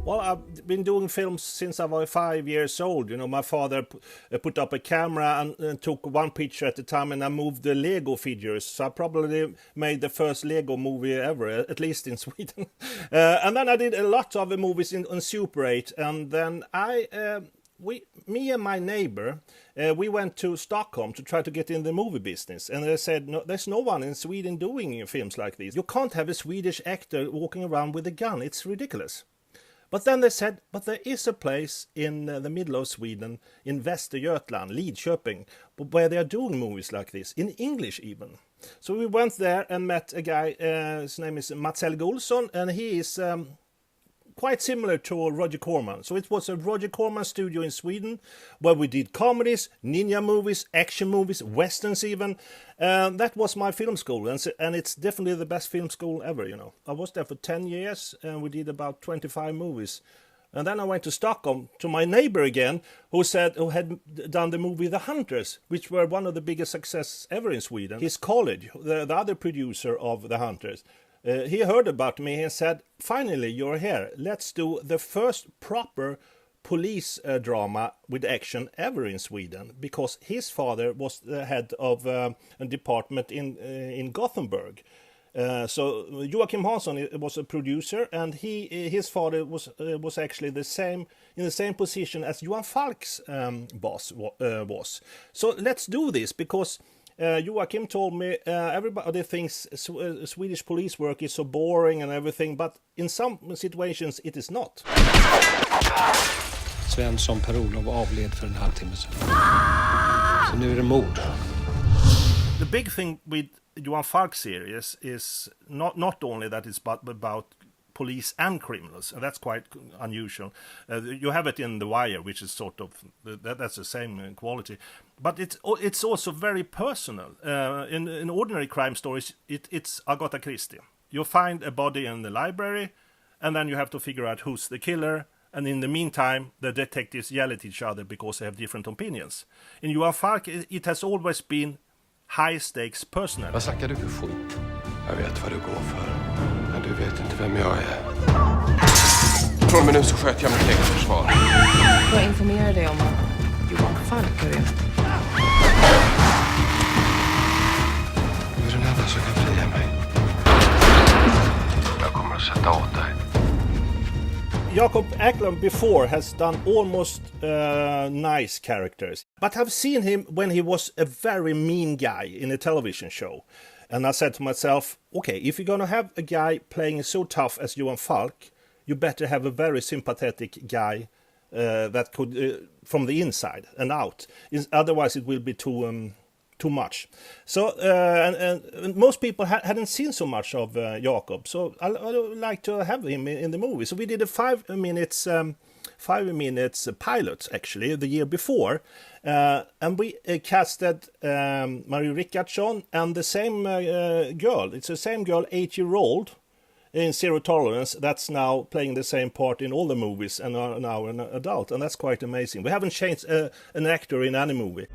Well, I've been doing films since I was 5 years old. You know, my father put up a camera and took one picture at a time, and I moved the Lego figures. So I probably made the first Lego movie ever, at least in Sweden. And then I did a lot of movies on Super 8, and then me and my neighbor, we went to Stockholm to try to get in the movie business, and they said, no, there's no one in Sweden doing films like this. You can't have a Swedish actor walking around with a gun. It's ridiculous. But then they said, but there is a place in the middle of Sweden, in Västergötland, Lidköping, where they are doing movies like this, in English even. So we went there and met a guy, his name is Mats Helge Olsson, and he is quite similar to Roger Corman. So it was a Roger Corman studio in Sweden where we did comedies, ninja movies, action movies, westerns even. That was my film school, and it's definitely the best film school ever, you know. I was there for 10 years and we did about 25 movies. And then I went to Stockholm to my neighbor again, who had done the movie The Hunters, which were one of the biggest successes ever in Sweden. His colleague, the other producer of The Hunters, he heard about me and said, finally, you're here. Let's do the first proper police drama with action ever in Sweden, because his father was the head of a department in Gothenburg. So Joachim Hansson was a producer, and his father was actually in the same position as Johan Falk's boss was. So let's do this, because Joachim told me everybody thinks Swedish police work is so boring and everything, but in some situations it is not. Svensson Per-Olof avled för en halvtimme sedan. Så nu är det mord. The big thing with Johan Falk series is not only that it's about police and criminals, and that's quite unusual. You have it in The Wire, which is sort of that's the same quality, but it's also very personal. In ordinary crime stories, it's Agatha Christie. You find a body in the library, and then you have to figure out who's the killer. And in the meantime, the detectives yell at each other because they have different opinions. In Johan Falk, it has always been high stakes personal. Vad snackar du för skit? Jag vet vad du går för. Men du vet inte vem jag är. Från mig nu så sköter jag mitt eget försvar. Jag informerar dig om att Johan Falk har rest. Du är den enda som kan fria mig. Jag kommer att sätta åt dig. Jakob Eklund before has done almost nice characters, but I've seen him when he was a very mean guy in a television show. And I said to myself, okay, if you're going to have a guy playing so tough as Johan Falk, you better have a very sympathetic guy that could, from the inside and out. Otherwise it will be too much. So, and most people hadn't seen so much of Jakob, so I like to have him in the movie. So we did a 5 minutes pilot, actually, the year before. And we casted Marie Rickardsson and the same girl. It's the same girl, 8-year-old, in Zero Tolerance, that's now playing the same part in all the movies and are now an adult. And that's quite amazing. We haven't changed an actor in any movie.